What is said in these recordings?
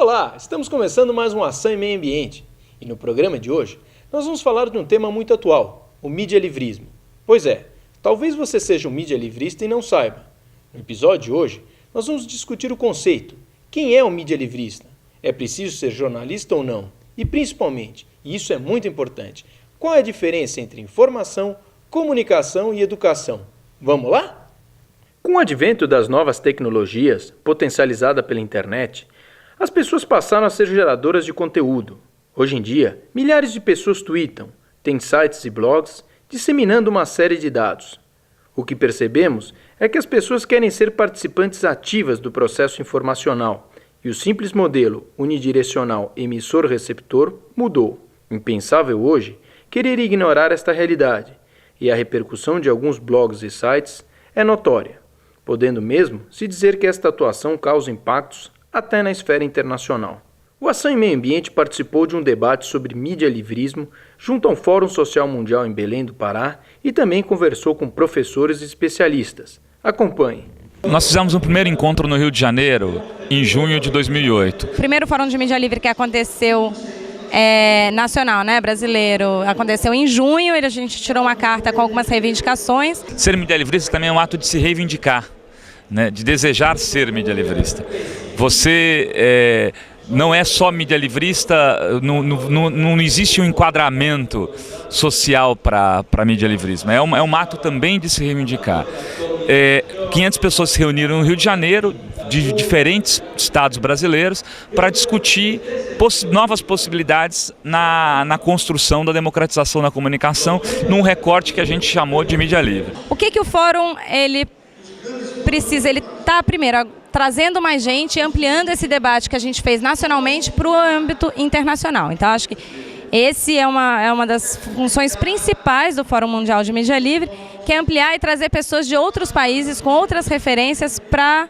Olá, estamos começando mais um Ação e Meio Ambiente. E no programa de hoje, nós vamos falar de um tema muito atual, o mídia-livrismo. Pois é, talvez você seja um mídia-livrista e não saiba. No episódio de hoje, nós vamos discutir o conceito. Quem é um mídia-livrista? É preciso ser jornalista ou não? E principalmente, e isso é muito importante, qual é a diferença entre informação, comunicação e educação? Vamos lá? Com o advento das novas tecnologias, potencializada pela internet, as pessoas passaram a ser geradoras de conteúdo. Hoje em dia, milhares de pessoas tweetam, têm sites e blogs, disseminando uma série de dados. O que percebemos é que as pessoas querem ser participantes ativas do processo informacional, e o simples modelo unidirecional emissor-receptor mudou. Impensável hoje querer ignorar esta realidade, e a repercussão de alguns blogs e sites é notória, podendo mesmo se dizer que esta atuação causa impactos até na esfera internacional. O Ação e Meio Ambiente participou de um debate sobre mídia-livrismo junto ao Fórum Social Mundial em Belém do Pará e também conversou com professores e especialistas. Acompanhe. Nós fizemos um primeiro encontro no Rio de Janeiro, em junho de 2008. O primeiro Fórum de Mídia Livre que aconteceu nacional, brasileiro, aconteceu em junho e a gente tirou uma carta com algumas reivindicações. Ser mídia-livrista também é um ato de se reivindicar, de desejar ser mídia-livrista. Você não é só mídia-livrista, não existe um enquadramento social para mídia-livrismo. É um ato também de se reivindicar. 500 pessoas se reuniram no Rio de Janeiro, de diferentes estados brasileiros, para discutir novas possibilidades na construção da democratização da comunicação, num recorte que a gente chamou de mídia livre. O que o Fórum precisa? Ele está, primeiro, trazendo mais gente e ampliando esse debate que a gente fez nacionalmente para o âmbito internacional. Então, acho que esse é uma das funções principais do Fórum Mundial de Mídia Livre, que é ampliar e trazer pessoas de outros países com outras referências para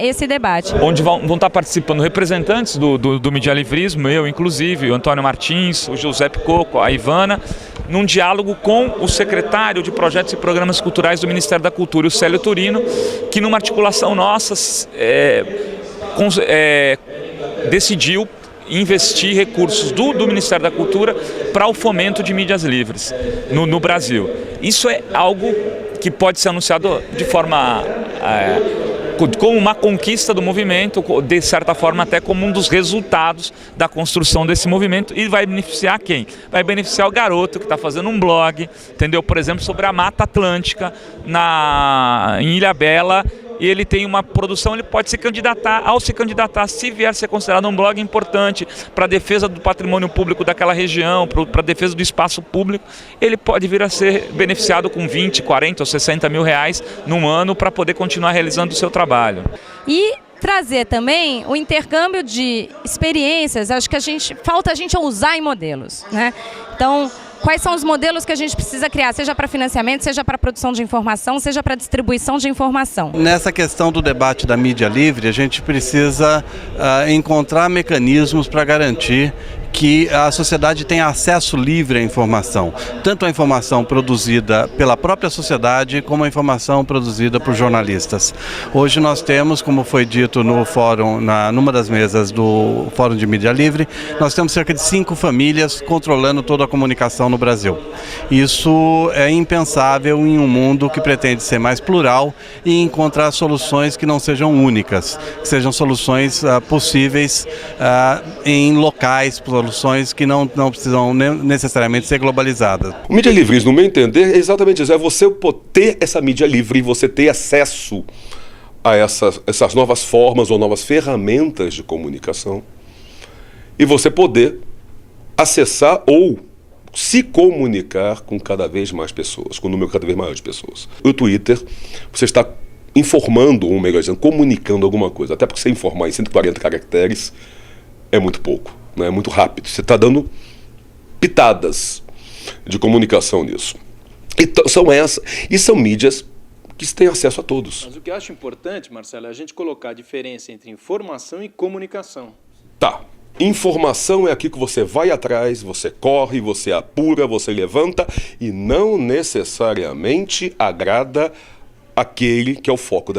esse debate. Onde vão estar participando representantes do mídia-livrismo, eu inclusive, o Antônio Martins, o Giuseppe Coco, a Ivana, num diálogo com o secretário de Projetos e Programas Culturais do Ministério da Cultura, o Célio Turino, que numa articulação nossa decidiu investir recursos do Ministério da Cultura para o fomento de mídias livres no Brasil. Isso é algo que pode ser anunciado de forma como uma conquista do movimento, de certa forma até como um dos resultados da construção desse movimento, e vai beneficiar quem? Vai beneficiar o garoto que está fazendo um blog, entendeu? Por exemplo, sobre a Mata Atlântica em Ilhabela, e ele tem uma produção, ele pode se candidatar. Ao se candidatar, se vier a ser considerado um blog importante para a defesa do patrimônio público daquela região, para a defesa do espaço público, ele pode vir a ser beneficiado com 20, 40 ou 60 mil reais num ano para poder continuar realizando o seu trabalho. E trazer também o intercâmbio de experiências. Acho que falta a gente ousar em modelos, Então, quais são os modelos que a gente precisa criar, seja para financiamento, seja para produção de informação, seja para distribuição de informação? Nessa questão do debate da mídia livre, a gente precisa encontrar mecanismos para garantir que a sociedade tenha acesso livre à informação, tanto a informação produzida pela própria sociedade como a informação produzida por jornalistas. Hoje nós temos, como foi dito no fórum, numa das mesas do Fórum de Mídia Livre, nós temos cerca de 5 famílias controlando toda a comunicação no Brasil. Isso é impensável em um mundo que pretende ser mais plural e encontrar soluções que não sejam únicas, que sejam soluções possíveis em locais, soluções que não precisam necessariamente ser globalizadas. O mídia livrismo, no meu entender, é exatamente isso, é você ter essa mídia livre, você ter acesso a essas novas formas ou novas ferramentas de comunicação e você poder acessar ou se comunicar com cada vez mais pessoas, com um número cada vez maior de pessoas. O Twitter, você está informando, ou melhor dizendo, comunicando alguma coisa, até porque você informar em 140 caracteres é muito pouco. É muito rápido, você está dando pitadas de comunicação nisso. Então, são mídias que têm acesso a todos. Mas o que eu acho importante, Marcelo, é a gente colocar a diferença entre informação e comunicação. Tá. Informação é aquilo que você vai atrás, você corre, você apura, você levanta e não necessariamente agrada aquele que é o foco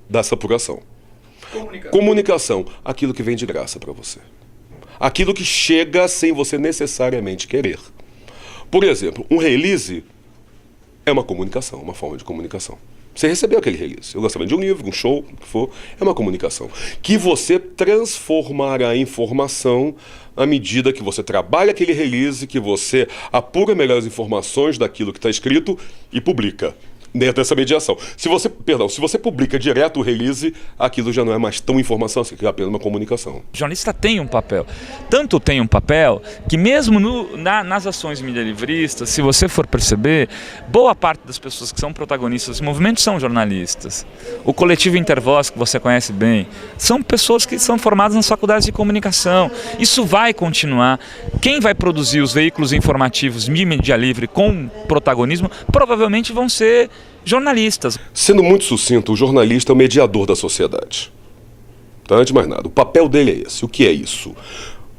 dessa apuração. Comunicação, aquilo que vem de graça para você. Aquilo que chega sem você necessariamente querer. Por exemplo, um release é uma comunicação, uma forma de comunicação. Você recebeu aquele release, o lançamento de um livro, um show, o que for, é uma comunicação. Que você transformará em informação à medida que você trabalha aquele release, que você apura melhores informações daquilo que está escrito e publica dentro dessa mediação. Se você publica direto o release, aquilo já não é mais tão informação, assim, que é apenas uma comunicação. O jornalista tem um papel. Tanto tem um papel que mesmo nas ações medialivristas, se você for perceber, boa parte das pessoas que são protagonistas desse movimento são jornalistas. O coletivo Intervoz, que você conhece bem, são pessoas que são formadas nas faculdades de comunicação. Isso vai continuar. Quem vai produzir os veículos informativos de mídia livre com protagonismo provavelmente vão ser jornalistas. Sendo muito sucinto, o jornalista é o mediador da sociedade. Tá? Antes de mais nada, o papel dele é esse. O que é isso?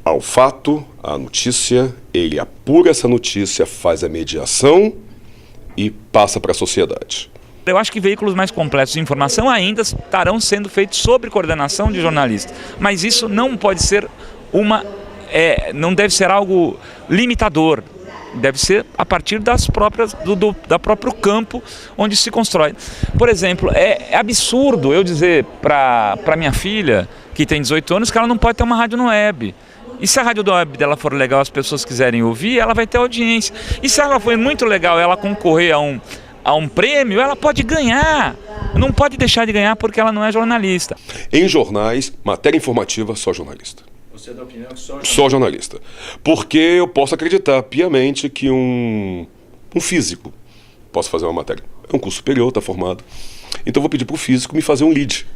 Ao fato, à notícia, ele apura essa notícia, faz a mediação e passa para a sociedade. Eu acho que veículos mais complexos de informação ainda estarão sendo feitos sob coordenação de jornalistas. Mas isso não pode ser não deve ser algo limitador. Deve ser a partir das próprias, da próprio campo onde se constrói. Por exemplo, é absurdo eu dizer para minha filha, que tem 18 anos, que ela não pode ter uma rádio no web. E se a rádio do web dela for legal, as pessoas quiserem ouvir, ela vai ter audiência. E se ela for muito legal, ela concorrer a um prêmio, ela pode ganhar. Não pode deixar de ganhar porque ela não é jornalista. Em jornais, matéria informativa, só jornalista. Você é da opinião que só jornalista. Porque eu posso acreditar piamente que um físico possa fazer uma matéria. É um curso superior, está formado. Então eu vou pedir para o físico me fazer um lead.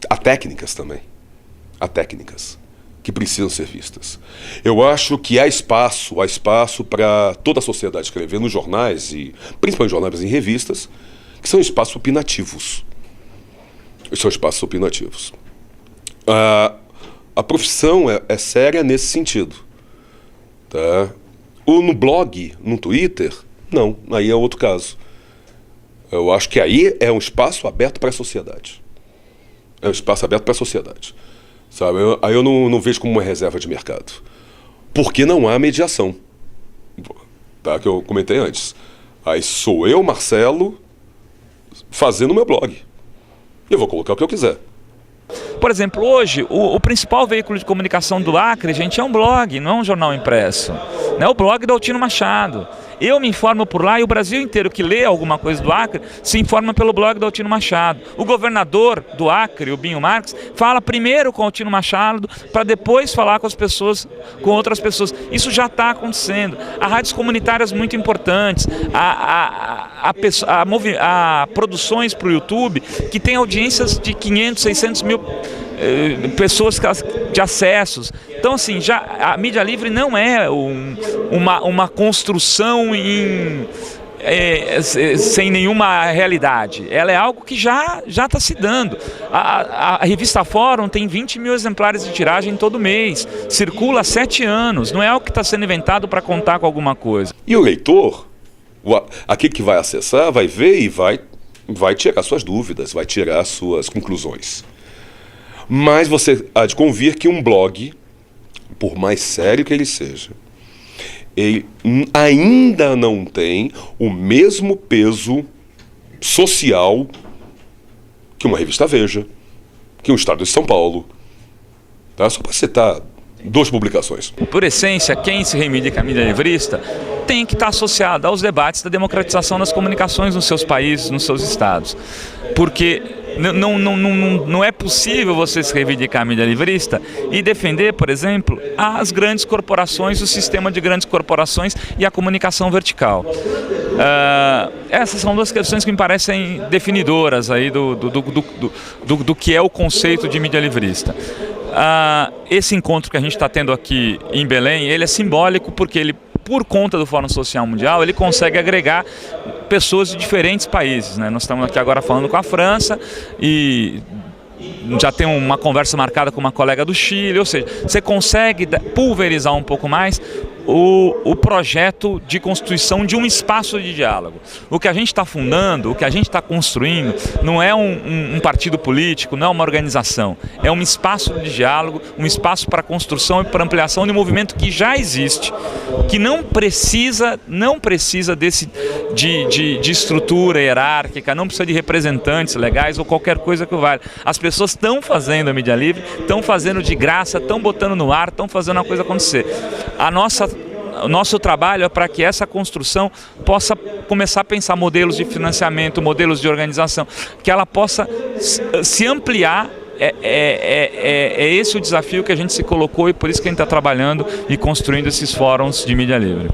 Há técnicas também. Há técnicas que precisam ser vistas. Eu acho que há espaço para toda a sociedade escrever nos jornais, e principalmente jornais e revistas, que são espaços opinativos. São espaços opinativos. A profissão é séria nesse sentido. Tá? No blog, no Twitter, não. Aí é outro caso. Eu acho que aí é um espaço aberto para a sociedade. É um espaço aberto para a sociedade. Sabe? Aí eu não vejo como uma reserva de mercado. Porque não há mediação. Tá? Que eu comentei antes. Aí sou eu, Marcelo, fazendo o meu blog. Eu vou colocar o que eu quiser. Por exemplo, hoje, o principal veículo de comunicação do Acre, gente, é um blog, não é um jornal impresso. É o blog do Altino Machado. Eu me informo por lá e o Brasil inteiro que lê alguma coisa do Acre se informa pelo blog do Altino Machado. O governador do Acre, o Binho Marques, fala primeiro com o Altino Machado para depois falar com as pessoas, com outras pessoas. Isso já está acontecendo. Há rádios comunitárias muito importantes, há produções para o YouTube que tem audiências de 500, 600 mil pessoas de acessos. Então, assim, a mídia livre não é uma construção sem nenhuma realidade. Ela é algo que já está se dando. A revista Fórum tem 20 mil exemplares de tiragem todo mês. Circula há 7 anos. Não é algo que está sendo inventado para contar com alguma coisa. E o leitor, aquele que vai acessar, vai ver e vai tirar suas dúvidas, vai tirar suas conclusões. Mas você há de convir que um blog, por mais sério que ele seja, ele ainda não tem o mesmo peso social que uma revista Veja, que um Estado de São Paulo. Tá? Só para citar 2 publicações. Por essência, quem se reivindica mídia livrista tem que estar associado aos debates da democratização das comunicações nos seus países, nos seus estados. Porque não é possível você se reivindicar mídia livrista e defender, por exemplo, as grandes corporações, o sistema de grandes corporações e a comunicação vertical. Essas são 2 questões que me parecem definidoras aí do que é o conceito de mídia livrista. Esse encontro que a gente está tendo aqui em Belém, ele é simbólico porque ele, por conta do Fórum Social Mundial, ele consegue agregar pessoas de diferentes países, né? Nós estamos aqui agora falando com a França e já tem uma conversa marcada com uma colega do Chile, ou seja, você consegue pulverizar um pouco mais o projeto de constituição de um espaço de diálogo. O que a gente está fundando, o que a gente está construindo, não é um partido político, não é uma organização. É um espaço de diálogo, um espaço para construção e para ampliação de um movimento que já existe, que não precisa de estrutura hierárquica, não precisa de representantes legais ou qualquer coisa que vale. As pessoas estão fazendo a mídia livre, estão fazendo de graça, estão botando no ar, estão fazendo a coisa acontecer. O nosso trabalho é para que essa construção possa começar a pensar modelos de financiamento, modelos de organização, que ela possa se ampliar. É esse o desafio que a gente se colocou e por isso que a gente está trabalhando e construindo esses fóruns de mídia livre.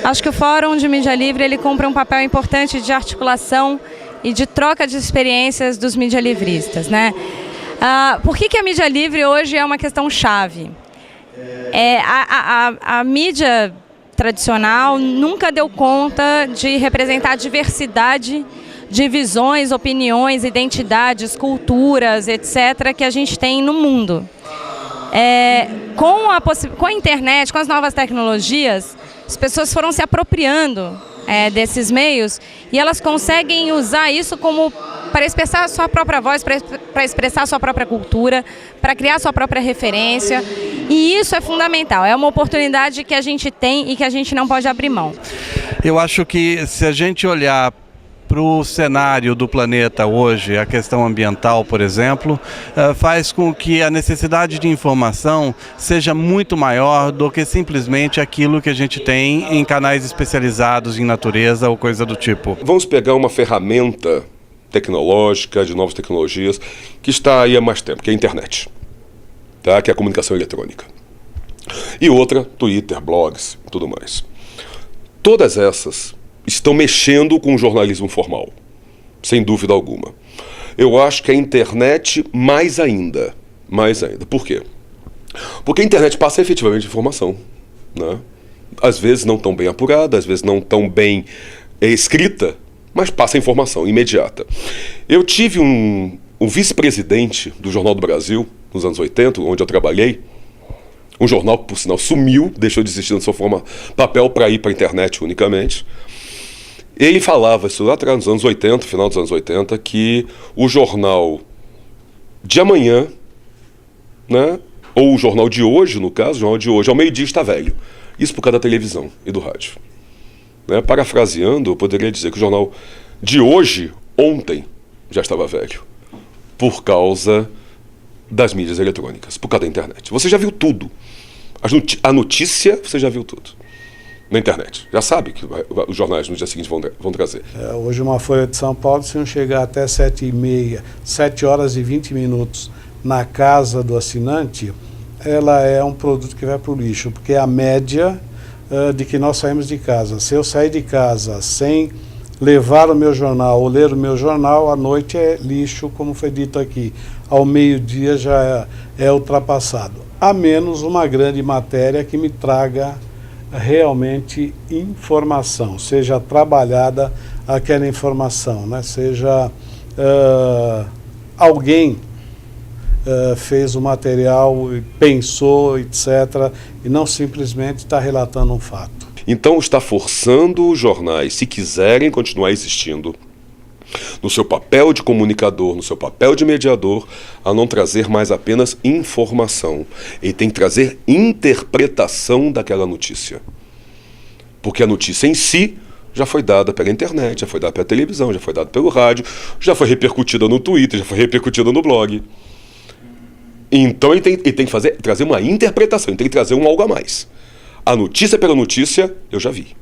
Acho que o Fórum de Mídia Livre ele cumpre um papel importante de articulação e de troca de experiências dos medialivristas, né? Por que a mídia livre hoje é uma questão chave? A mídia tradicional nunca deu conta de representar a diversidade de visões, opiniões, identidades, culturas, etc., que a gente tem no mundo. Com a internet, com as novas tecnologias, as pessoas foram se apropriando desses meios e elas conseguem usar isso como para expressar a sua própria voz, para expressar a sua própria cultura, para criar a sua própria referência. E isso é fundamental, é uma oportunidade que a gente tem e que a gente não pode abrir mão. Eu acho que se a gente olhar para o cenário do planeta hoje, a questão ambiental, por exemplo, faz com que a necessidade de informação seja muito maior do que simplesmente aquilo que a gente tem em canais especializados em natureza ou coisa do tipo. Vamos pegar uma ferramenta tecnológica, de novas tecnologias, que está aí há mais tempo, que é a internet, tá? Que é a comunicação eletrônica. E outra, Twitter, blogs e tudo mais. Todas essas estão mexendo com o jornalismo formal, sem dúvida alguma. Eu acho que a internet mais ainda. Por quê? Porque a internet passa efetivamente informação, né? Às vezes não tão bem apurada, às vezes não tão bem escrita, mas passa informação imediata. Eu tive um vice-presidente do Jornal do Brasil, nos anos 80, onde eu trabalhei, um jornal que, por sinal, sumiu, deixou de existir na sua forma papel para ir para a internet unicamente. Ele falava, isso lá atrás, nos anos 80, final dos anos 80, que o jornal de amanhã, né, ou o jornal de hoje, no caso, o jornal de hoje, ao meio-dia está velho. Isso por causa da televisão e do rádio. Né, parafraseando, eu poderia dizer que o jornal de hoje, ontem, já estava velho. Por causa das mídias eletrônicas, por causa da internet. Você já viu tudo. A notícia, você já viu tudo. Na internet. Já sabe que os jornais no dia seguinte vão trazer. Hoje uma Folha de São Paulo, se não chegar até 7h30, 7 horas e 20 minutos na casa do assinante, ela é um produto que vai para o lixo, porque é a média de que nós saímos de casa. Se eu sair de casa sem levar o meu jornal ou ler o meu jornal, à noite é lixo, como foi dito aqui. Ao meio-dia já é ultrapassado. A menos uma grande matéria que me traga realmente informação, seja trabalhada aquela informação, né? Seja alguém fez o material, pensou, etc., e não simplesmente está relatando um fato. Então está forçando os jornais, se quiserem continuar existindo, no seu papel de comunicador, no seu papel de mediador, a não trazer mais apenas informação. Ele tem que trazer interpretação daquela notícia. Porque a notícia em si já foi dada pela internet, já foi dada pela televisão, já foi dada pelo rádio, já foi repercutida no Twitter, já foi repercutida no blog. Então ele tem que trazer uma interpretação, ele tem que trazer um algo a mais. A notícia pela notícia, eu já vi.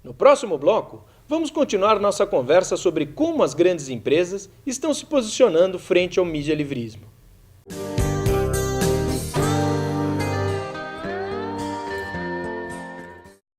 No próximo bloco, vamos continuar nossa conversa sobre como as grandes empresas estão se posicionando frente ao medialivrismo.